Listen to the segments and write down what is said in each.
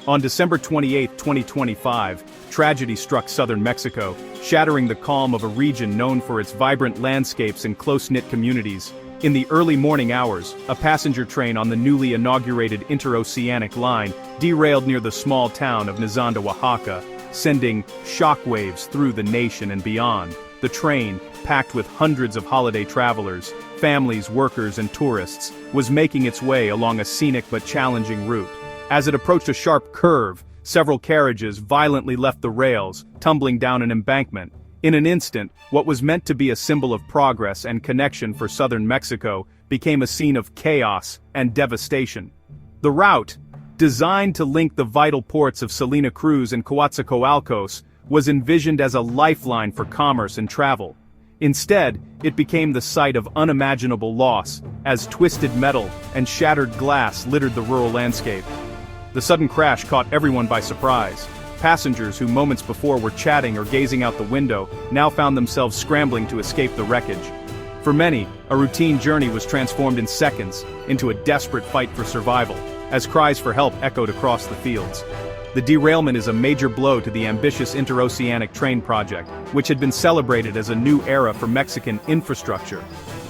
On December 28, 2025, tragedy struck southern Mexico, shattering the calm of a region known for its vibrant landscapes and close-knit communities. In the early morning hours, a passenger train on the newly inaugurated interoceanic line derailed near the small town of Nizanda, Oaxaca, sending shockwaves through the nation and beyond. The train, packed with hundreds of holiday travelers, families, workers, and tourists, was making its way along a scenic but challenging route. As it approached a sharp curve, several carriages violently left the rails, tumbling down an embankment. In an instant, what was meant to be a symbol of progress and connection for southern Mexico became a scene of chaos and devastation. The route, designed to link the vital ports of Salina Cruz and Coatzacoalcos, was envisioned as a lifeline for commerce and travel. Instead, it became the site of unimaginable loss, as twisted metal and shattered glass littered the rural landscape. The sudden crash caught everyone by surprise. Passengers who moments before were chatting or gazing out the window now found themselves scrambling to escape the wreckage. For many, a routine journey was transformed in seconds into a desperate fight for survival, as cries for help echoed across the fields. The derailment is a major blow to the ambitious interoceanic train project, which had been celebrated as a new era for Mexican infrastructure.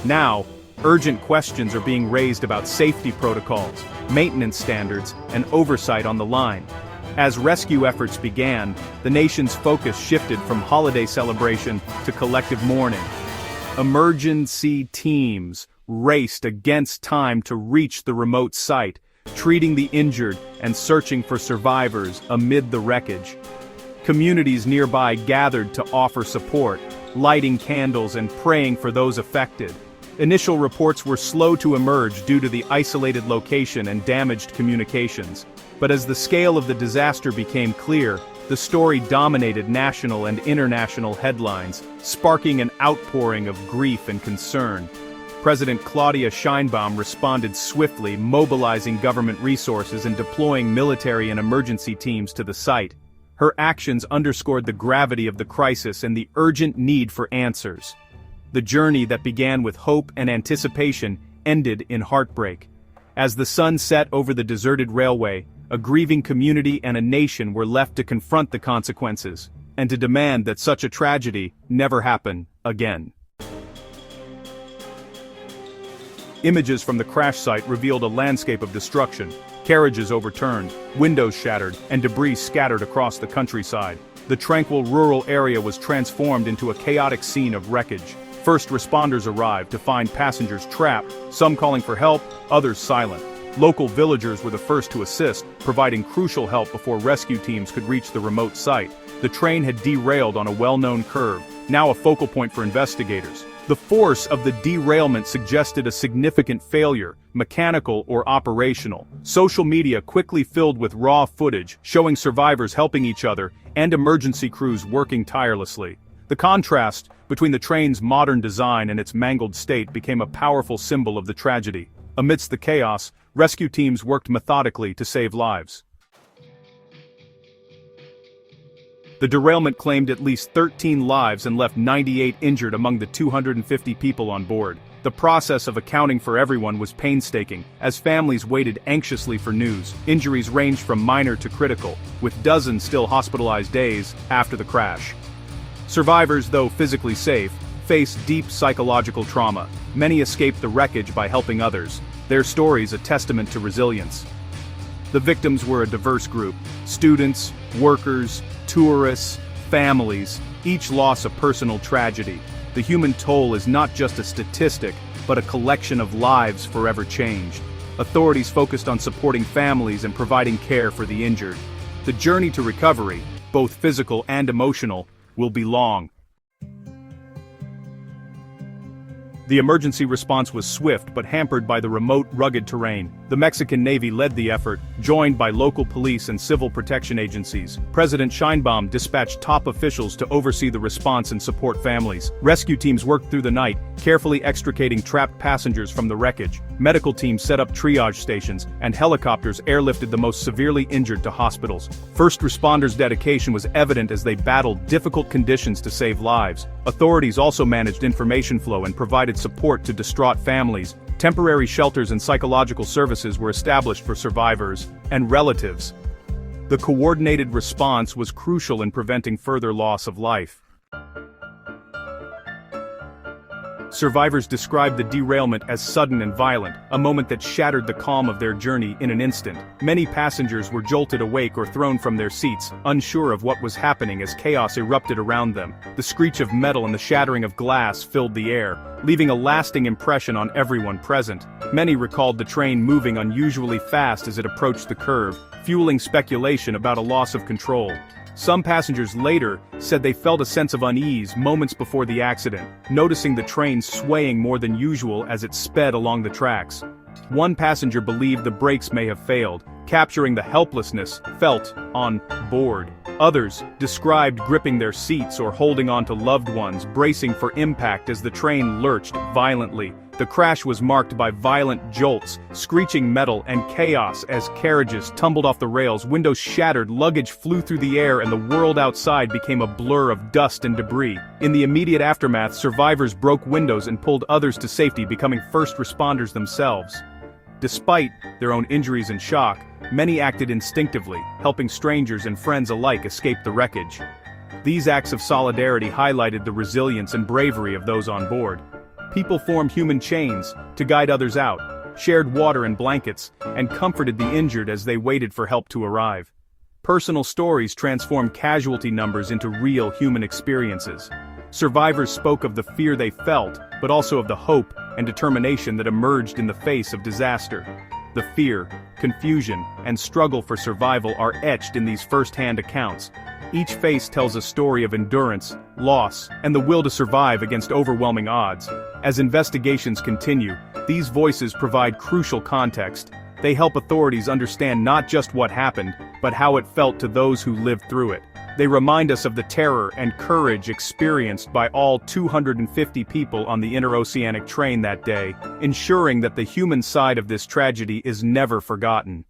Now, urgent questions are being raised about safety protocols, maintenance standards, and oversight on the line. As rescue efforts began, the nation's focus shifted from holiday celebration to collective mourning. Emergency teams raced against time to reach the remote site, treating the injured and searching for survivors amid the wreckage. Communities nearby gathered to offer support, lighting candles and praying for those affected. Initial reports were slow to emerge due to the isolated location and damaged communications. But as the scale of the disaster became clear, the story dominated national and international headlines, sparking an outpouring of grief and concern. President Claudia Sheinbaum responded swiftly, mobilizing government resources and deploying military and emergency teams to the site. Her actions underscored the gravity of the crisis and the urgent need for answers. The journey that began with hope and anticipation ended in heartbreak. As the sun set over the deserted railway, a grieving community and a nation were left to confront the consequences, and to demand that such a tragedy never happen again. Images from the crash site revealed a landscape of destruction, carriages overturned, windows shattered, and debris scattered across the countryside. The tranquil rural area was transformed into a chaotic scene of wreckage. First responders arrived to find passengers trapped, some calling for help, others silent. Local villagers were the first to assist, providing crucial help before rescue teams could reach the remote site. The train had derailed on a well-known curve, now a focal point for investigators. The force of the derailment suggested a significant failure, mechanical or operational. Social media quickly filled with raw footage, showing survivors helping each other and emergency crews working tirelessly. The contrast between the train's modern design and its mangled state became a powerful symbol of the tragedy. Amidst the chaos, rescue teams worked methodically to save lives. The derailment claimed at least 13 lives and left 98 injured among the 250 people on board. The process of accounting for everyone was painstaking, as families waited anxiously for news. Injuries ranged from minor to critical, with dozens still hospitalized days after the crash. Survivors, though physically safe, faced deep psychological trauma. Many escaped the wreckage by helping others, their stories a testament to resilience. The victims were a diverse group: students, workers, tourists, families, each loss a personal tragedy. The human toll is not just a statistic, but a collection of lives forever changed. Authorities focused on supporting families and providing care for the injured. The journey to recovery, both physical and emotional, will be long. The emergency response was swift but hampered by the remote, rugged terrain. The Mexican Navy led the effort, joined by local police and civil protection agencies. President Sheinbaum dispatched top officials to oversee the response and support families. Rescue teams worked through the night, carefully extricating trapped passengers from the wreckage. Medical teams set up triage stations, and helicopters airlifted the most severely injured to hospitals. First responders' dedication was evident as they battled difficult conditions to save lives. Authorities also managed information flow and provided support to distraught families. Temporary shelters and psychological services were established for survivors and relatives. The coordinated response was crucial in preventing further loss of life. Survivors described the derailment as sudden and violent, a moment that shattered the calm of their journey in an instant. Many passengers were jolted awake or thrown from their seats, unsure of what was happening as chaos erupted around them. The screech of metal and the shattering of glass filled the air, leaving a lasting impression on everyone present. Many recalled the train moving unusually fast as it approached the curve, fueling speculation about a loss of control. Some passengers later said they felt a sense of unease moments before the accident, noticing the train swaying more than usual as it sped along the tracks. One passenger believed the brakes may have failed, capturing the helplessness felt on board. Others described gripping their seats or holding on to loved ones, bracing for impact as the train lurched violently. The crash was marked by violent jolts, screeching metal, and chaos as carriages tumbled off the rails, windows shattered, luggage flew through the air, and the world outside became a blur of dust and debris. In the immediate aftermath, survivors broke windows and pulled others to safety, becoming first responders themselves. Despite their own injuries and shock, many acted instinctively, helping strangers and friends alike escape the wreckage. These acts of solidarity highlighted the resilience and bravery of those on board. People formed human chains to guide others out, shared water and blankets, and comforted the injured as they waited for help to arrive. Personal stories transformed casualty numbers into real human experiences. Survivors spoke of the fear they felt, but also of the hope and determination that emerged in the face of disaster. The fear, confusion, and struggle for survival are etched in these first-hand accounts. Each face tells a story of endurance, loss, and the will to survive against overwhelming odds. As investigations continue, these voices provide crucial context. They help authorities understand not just what happened, but how it felt to those who lived through it. They remind us of the terror and courage experienced by all 250 people on the interoceanic train that day, ensuring that the human side of this tragedy is never forgotten.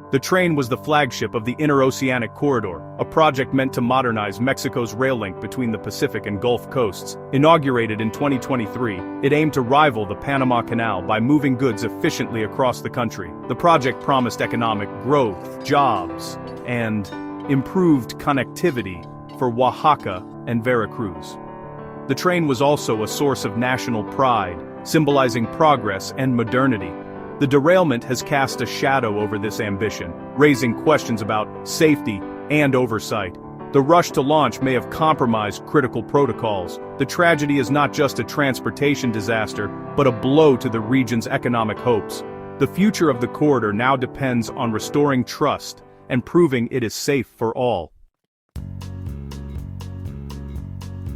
The train was the flagship of the Interoceanic Corridor, a project meant to modernize Mexico's rail link between the Pacific and Gulf coasts. Inaugurated in 2023, it aimed to rival the Panama Canal by moving goods efficiently across the country. The project promised economic growth, jobs, and improved connectivity for Oaxaca and Veracruz. The train was also a source of national pride, symbolizing progress and modernity. The derailment has cast a shadow over this ambition, raising questions about safety and oversight. The rush to launch may have compromised critical protocols. The tragedy is not just a transportation disaster, but a blow to the region's economic hopes. The future of the corridor now depends on restoring trust and proving it is safe for all.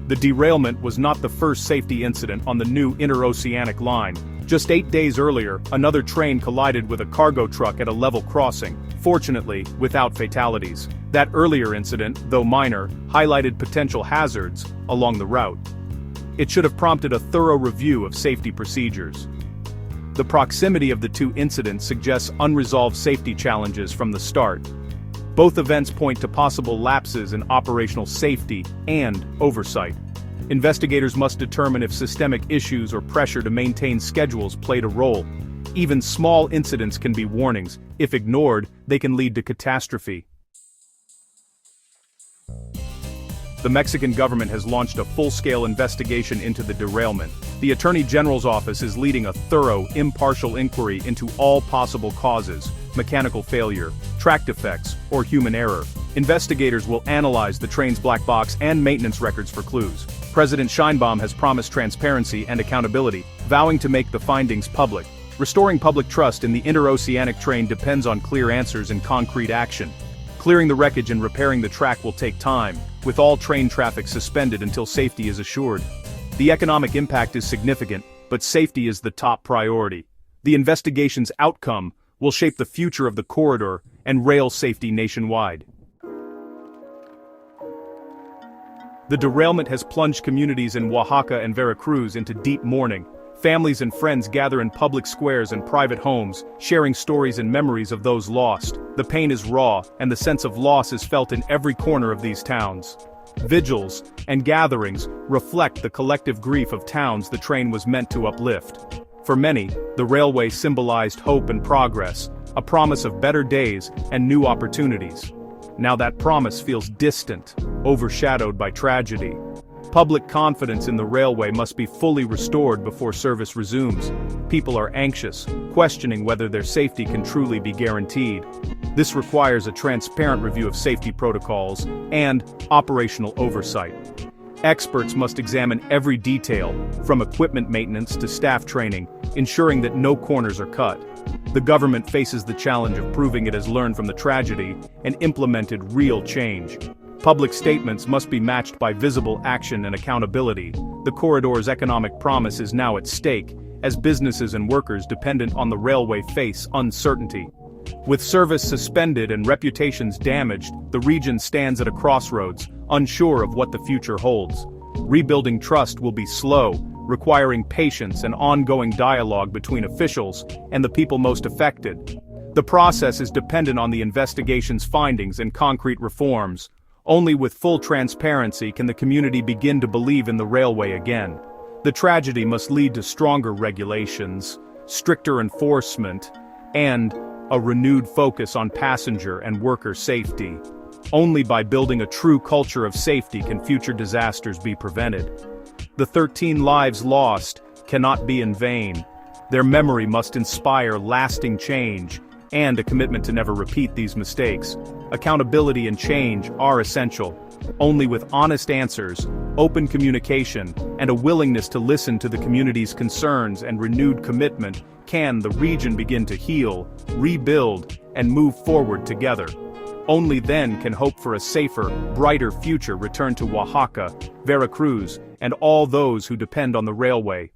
The derailment was not the first safety incident on the new interoceanic line. Just 8 days earlier, another train collided with a cargo truck at a level crossing, fortunately, without fatalities. That earlier incident, though minor, highlighted potential hazards along the route. It should have prompted a thorough review of safety procedures. The proximity of the two incidents suggests unresolved safety challenges from the start. Both events point to possible lapses in operational safety and oversight. Investigators must determine if systemic issues or pressure to maintain schedules played a role. Even small incidents can be warnings. If ignored, they can lead to catastrophe. The Mexican government has launched a full-scale investigation into the derailment. The Attorney General's office is leading a thorough, impartial inquiry into all possible causes: mechanical failure, track defects, or human error. Investigators will analyze the train's black box and maintenance records for clues. President Sheinbaum has promised transparency and accountability, vowing to make the findings public. Restoring public trust in the interoceanic train depends on clear answers and concrete action. Clearing the wreckage and repairing the track will take time, with all train traffic suspended until safety is assured. The economic impact is significant, but safety is the top priority. The investigation's outcome will shape the future of the corridor and rail safety nationwide. The derailment has plunged communities in Oaxaca and Veracruz into deep mourning. Families and friends gather in public squares and private homes, sharing stories and memories of those lost. The pain is raw, and the sense of loss is felt in every corner of these towns. Vigils and gatherings reflect the collective grief of towns the train was meant to uplift. For many, the railway symbolized hope and progress, a promise of better days and new opportunities. Now that promise feels distant, overshadowed by tragedy. Public confidence in the railway must be fully restored before service resumes. People are anxious, questioning whether their safety can truly be guaranteed. This requires a transparent review of safety protocols and operational oversight. Experts must examine every detail, from equipment maintenance to staff training, ensuring that no corners are cut. The government faces the challenge of proving it has learned from the tragedy and implemented real change. Public statements must be matched by visible action and accountability. The corridor's economic promise is now at stake, as businesses and workers dependent on the railway face uncertainty. With service suspended and reputations damaged, the region stands at a crossroads, unsure of what the future holds. Rebuilding trust will be slow, requiring patience and ongoing dialogue between officials and the people most affected. The process is dependent on the investigation's findings and concrete reforms. Only with full transparency can the community begin to believe in the railway again. The tragedy must lead to stronger regulations, stricter enforcement, and a renewed focus on passenger and worker safety. Only by building a true culture of safety can future disasters be prevented. The 13 lives lost cannot be in vain. Their memory must inspire lasting change and a commitment to never repeat these mistakes. Accountability and change are essential. Only with honest answers, open communication, and a willingness to listen to the community's concerns and renewed commitment can the region begin to heal, rebuild, and move forward together. Only then can hope for a safer, brighter future return to Oaxaca, Veracruz, and all those who depend on the railway.